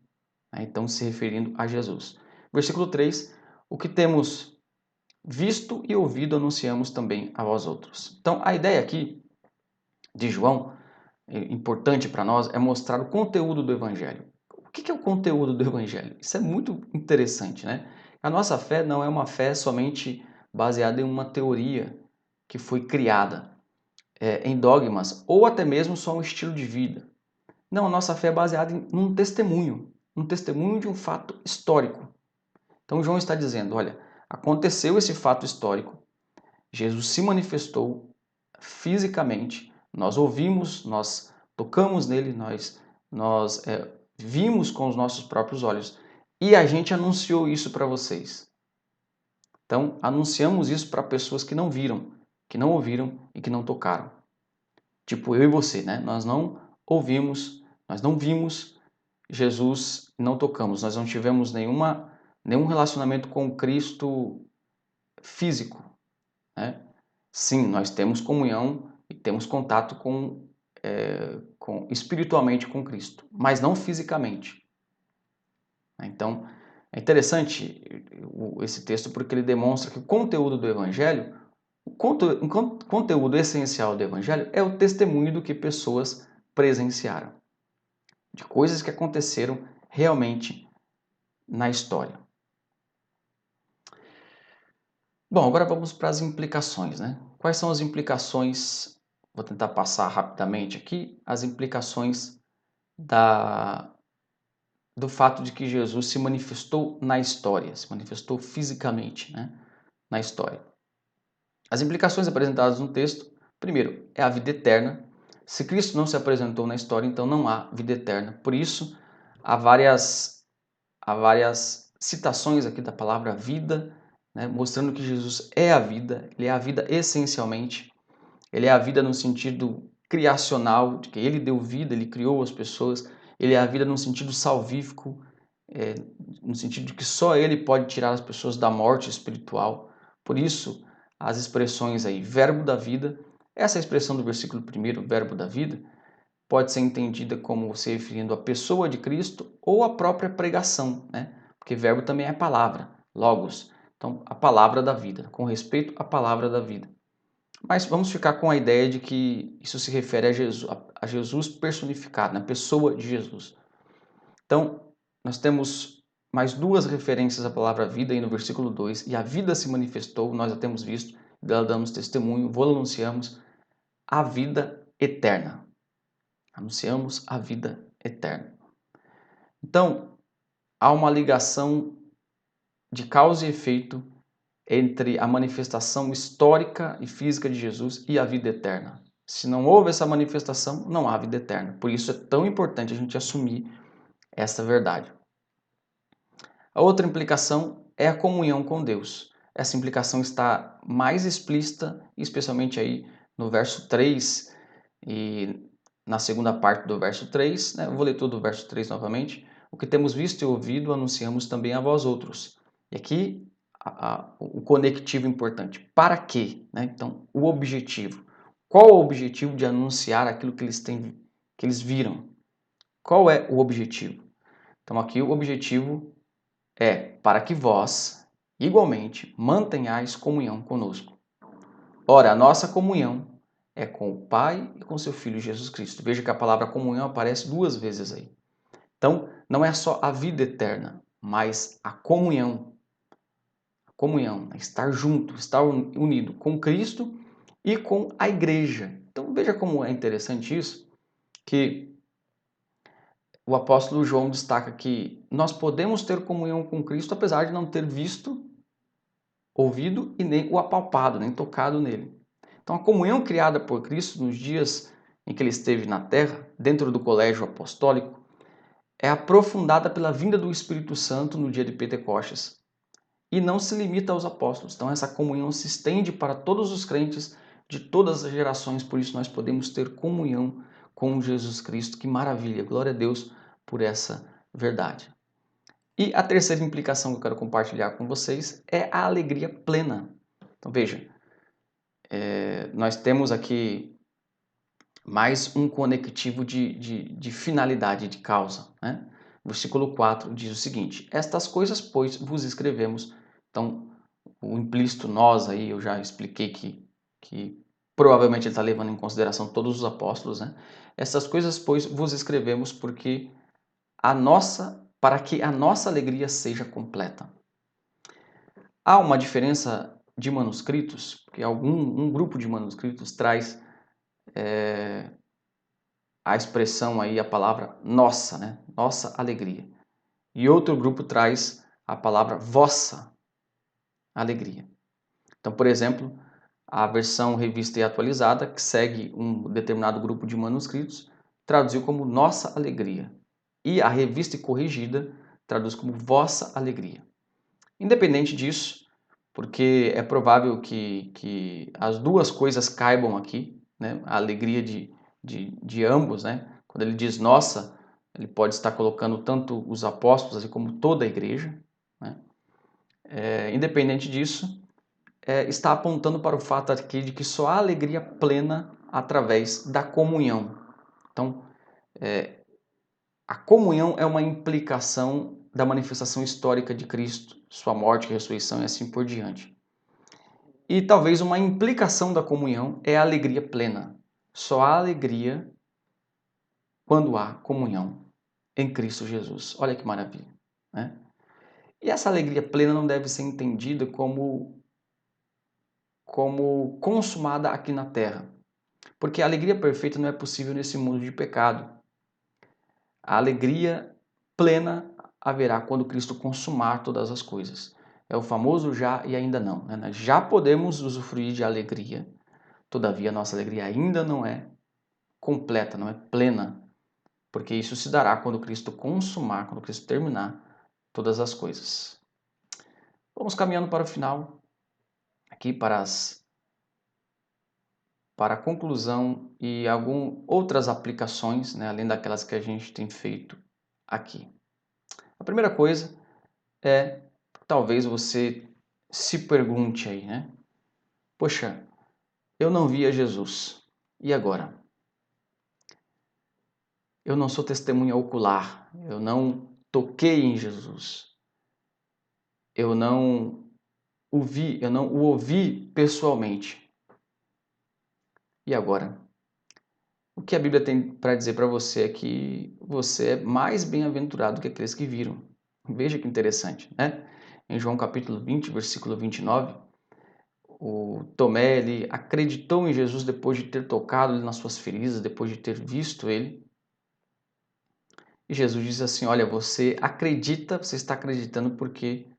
Então, se referindo a Jesus. Versículo 3. O que temos visto e ouvido anunciamos também a vós outros. Então, a ideia aqui de João, importante para nós, é mostrar o conteúdo do Evangelho. O que é o conteúdo do Evangelho? Isso é muito interessante, A nossa fé não é uma fé somente baseada em uma teoria que foi criada em dogmas ou até mesmo só um estilo de vida. Não, a nossa fé é baseada em um testemunho de um fato histórico. Então João está dizendo, olha, aconteceu esse fato histórico, Jesus se manifestou fisicamente, nós ouvimos, nós tocamos nele, nós vimos com os nossos próprios olhos e a gente anunciou isso para vocês. Então, anunciamos isso para pessoas que não viram, que não ouviram e que não tocaram. Tipo eu e você, Nós não ouvimos, nós não vimos Jesus, não tocamos, nós não tivemos nenhum relacionamento com Cristo físico, Sim, nós temos comunhão e temos contato espiritualmente com Cristo, mas não fisicamente. Então, é interessante esse texto porque ele demonstra que o conteúdo do Evangelho, o conteúdo essencial do Evangelho é o testemunho do que pessoas presenciaram, de coisas que aconteceram realmente na história. Bom, agora vamos para as implicações, Quais são as implicações? Vou tentar passar rapidamente aqui as implicações do fato de que Jesus se manifestou na história, se manifestou fisicamente, na história. As implicações apresentadas no texto, primeiro, é a vida eterna. Se Cristo não se apresentou na história, então não há vida eterna. Por isso, há várias citações aqui da palavra vida, mostrando que Jesus é a vida, ele é a vida essencialmente. Ele é a vida no sentido criacional, de que ele deu vida, ele criou as pessoas. Ele é a vida no sentido salvífico, no sentido de que só ele pode tirar as pessoas da morte espiritual. Por isso, as expressões aí, verbo da vida, essa expressão do versículo 1, verbo da vida, pode ser entendida como se referindo à pessoa de Cristo ou à própria pregação, Porque verbo também é palavra, logos. Então, a palavra da vida, com respeito à palavra da vida. Mas vamos ficar com a ideia de que isso se refere a Jesus personificado, na pessoa de Jesus. Então, nós temos mais duas referências à palavra vida aí no versículo 2, e a vida se manifestou, nós já temos visto, dela damos testemunho, vou anunciamos a vida eterna. Anunciamos a vida eterna. Então, há uma ligação de causa e efeito entre a manifestação histórica e física de Jesus e a vida eterna. Se não houve essa manifestação, não há vida eterna. Por isso é tão importante a gente assumir essa verdade. A outra implicação é a comunhão com Deus. Essa implicação está mais explícita, especialmente aí no verso 3 e na segunda parte do verso 3. Eu vou ler todo o verso 3 novamente. O que temos visto e ouvido, anunciamos também a vós outros. E aqui o conectivo importante. Para quê? Então, o objetivo. Qual o objetivo de anunciar aquilo que eles viram? Qual é o objetivo? Então, aqui o objetivo é para que vós, igualmente, mantenhais comunhão conosco. Ora, a nossa comunhão é com o Pai e com seu Filho Jesus Cristo. Veja que a palavra comunhão aparece 2 vezes aí. Então, não é só a vida eterna, mas a comunhão. A comunhão, estar junto, estar unido com Cristo e com a igreja. Então, veja como é interessante isso, que o apóstolo João destaca que nós podemos ter comunhão com Cristo apesar de não ter visto, ouvido e nem o apalpado, nem tocado nele. Então, a comunhão criada por Cristo nos dias em que ele esteve na terra, dentro do colégio apostólico, é aprofundada pela vinda do Espírito Santo no dia de Pentecostes e não se limita aos apóstolos. Então, essa comunhão se estende para todos os crentes de todas as gerações, por isso nós podemos ter comunhão com Jesus Cristo. Que maravilha! Glória a Deus por essa verdade. E a terceira implicação que eu quero compartilhar com vocês é a alegria plena. Então veja, nós temos aqui mais um conectivo de finalidade, de causa. Versículo 4 diz o seguinte: estas coisas, pois, vos escrevemos. Então, o implícito nós aí, eu já expliquei que provavelmente ele está levando em consideração todos os apóstolos. Estas coisas, pois, vos escrevemos porque para que a nossa alegria seja completa. Há uma diferença de manuscritos, porque um grupo de manuscritos traz a expressão aí, a palavra nossa, nossa alegria. E outro grupo traz a palavra vossa alegria. Então, por exemplo, a versão revista e atualizada, que segue um determinado grupo de manuscritos, traduziu como nossa alegria. E a revista e corrigida traduz como vossa alegria. Independente disso, porque é provável que as duas coisas caibam aqui, a alegria de ambos, Quando ele diz nossa, ele pode estar colocando tanto os apóstolos assim como toda a igreja, independente disso, está apontando para o fato aqui de que só há alegria plena através da comunhão. Então, a comunhão é uma implicação da manifestação histórica de Cristo, sua morte, ressurreição e assim por diante. E talvez uma implicação da comunhão é a alegria plena. Só há alegria quando há comunhão em Cristo Jesus. Olha que maravilha, E essa alegria plena não deve ser entendida como consumada aqui na terra. Porque a alegria perfeita não é possível nesse mundo de pecado. A alegria plena haverá quando Cristo consumar todas as coisas. É o famoso já e ainda não. Nós já podemos usufruir de alegria, todavia nossa alegria ainda não é completa, não é plena, porque isso se dará quando Cristo consumar, quando Cristo terminar todas as coisas. Vamos caminhando para o final, aqui para a conclusão e algumas outras aplicações, além daquelas que a gente tem feito aqui. A primeira coisa é, talvez você se pergunte aí, Poxa, eu não via Jesus, e agora? Eu não sou testemunha ocular, eu não toquei em Jesus, eu não o ouvi pessoalmente. E agora? O que a Bíblia tem para dizer para você é que você é mais bem-aventurado que aqueles que viram. Veja que interessante, Em João capítulo 20, versículo 29, O Tomé, ele acreditou em Jesus depois de ter tocado ele nas suas feridas, depois de ter visto ele. E Jesus diz assim: olha, você acredita, você está acreditando porque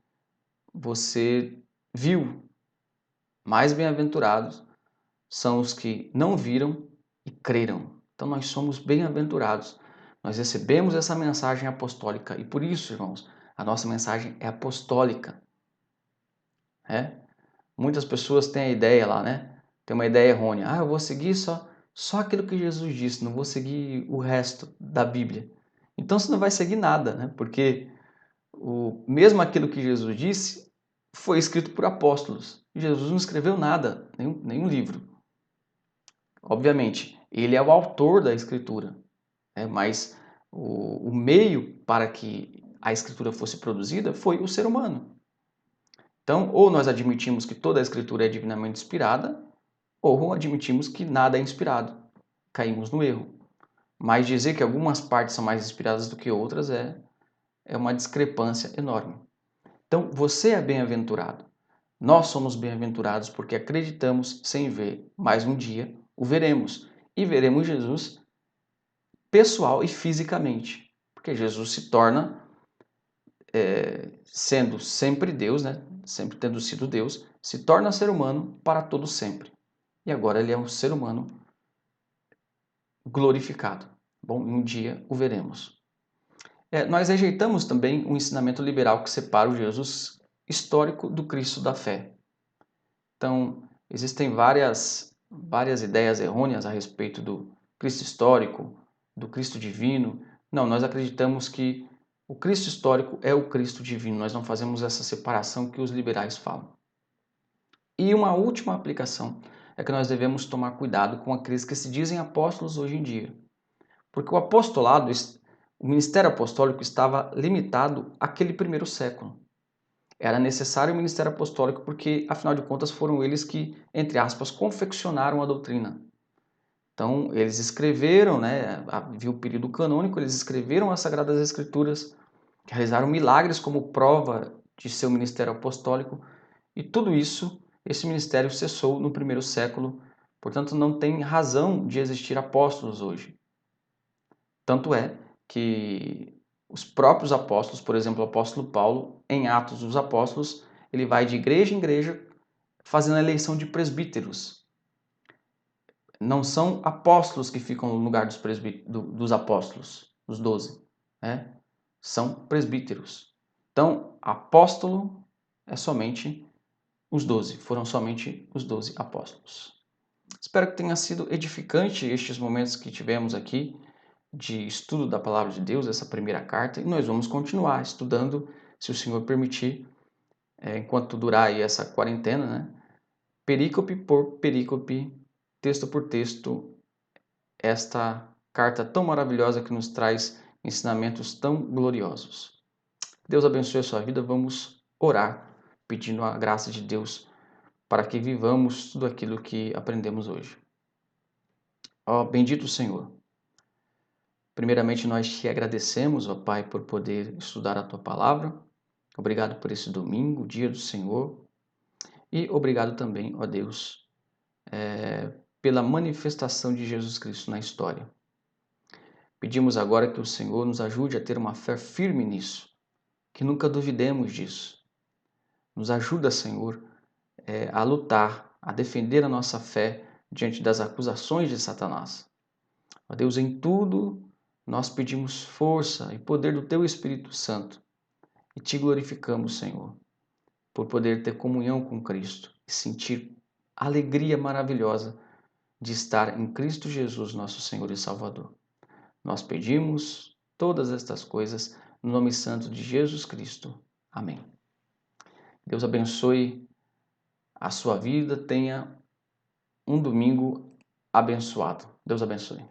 você viu. Mais bem-aventurados são os que não viram e creram. Então nós somos bem-aventurados. Nós recebemos essa mensagem apostólica e por isso, irmãos, a nossa mensagem é apostólica. Muitas pessoas têm a ideia lá, né? Tem uma ideia errônea. Eu vou seguir só aquilo que Jesus disse, não vou seguir o resto da Bíblia. Então você não vai seguir nada, né? Porque mesmo aquilo que Jesus disse foi escrito por apóstolos. Jesus não escreveu nada, nenhum livro. Obviamente, ele é o autor da escritura, né? Mas o meio para que a escritura fosse produzida foi o ser humano. Então, ou nós admitimos que toda a escritura é divinamente inspirada, ou admitimos que nada é inspirado. Caímos no erro. Mas dizer que algumas partes são mais inspiradas do que outras é uma discrepância enorme. Então, você é bem-aventurado. Nós somos bem-aventurados porque acreditamos sem ver, mas um dia o veremos. E veremos Jesus pessoal e fisicamente. Porque Jesus se torna, sendo sempre Deus, né? Sempre tendo sido Deus, se torna ser humano para todo sempre. E agora ele é um ser humano glorificado. Bom, um dia o veremos. Nós rejeitamos também o ensinamento liberal que separa o Jesus histórico do Cristo da fé. Então, existem várias ideias errôneas a respeito do Cristo histórico, do Cristo divino. Não, nós acreditamos que o Cristo histórico é o Cristo divino. Nós não fazemos essa separação que os liberais falam. E uma última aplicação é que nós devemos tomar cuidado com aqueles que se dizem apóstolos hoje em dia. Porque o apostolado, o ministério apostólico estava limitado àquele primeiro século. Era necessário o ministério apostólico porque, afinal de contas, foram eles que, entre aspas, confeccionaram a doutrina. Então, eles escreveram, né, havia o período canônico, eles escreveram as Sagradas Escrituras, realizaram milagres como prova de seu ministério apostólico, e tudo isso, esse ministério cessou no primeiro século, portanto, não tem razão de existir apóstolos hoje. Tanto é que os próprios apóstolos, por exemplo, o apóstolo Paulo, em Atos dos Apóstolos, ele vai de igreja em igreja fazendo a eleição de presbíteros. Não são apóstolos que ficam no lugar dos apóstolos, dos 12, né? São presbíteros. Então, apóstolo é somente os 12, foram somente os 12 apóstolos. Espero que tenha sido edificante estes momentos que tivemos aqui de estudo da Palavra de Deus, essa primeira carta, e nós vamos continuar estudando, se o Senhor permitir, enquanto durar aí essa quarentena, né? Perícope por perícope, texto por texto, esta carta tão maravilhosa que nos traz ensinamentos tão gloriosos. Deus abençoe a sua vida, vamos orar, pedindo a graça de Deus para que vivamos tudo aquilo que aprendemos hoje. Ó, bendito Senhor. Primeiramente, nós te agradecemos, ó Pai, por poder estudar a Tua Palavra. Obrigado por esse domingo, dia do Senhor. E obrigado também, ó Deus, pela manifestação de Jesus Cristo na história. Pedimos agora que o Senhor nos ajude a ter uma fé firme nisso, que nunca duvidemos disso. Nos ajuda, Senhor, a lutar, a defender a nossa fé diante das acusações de Satanás. Ó Deus, em tudo nós pedimos força e poder do Teu Espírito Santo e Te glorificamos, Senhor, por poder ter comunhão com Cristo e sentir alegria maravilhosa de estar em Cristo Jesus, nosso Senhor e Salvador. Nós pedimos todas estas coisas no nome santo de Jesus Cristo. Amém. Deus abençoe a sua vida, tenha um domingo abençoado. Deus abençoe.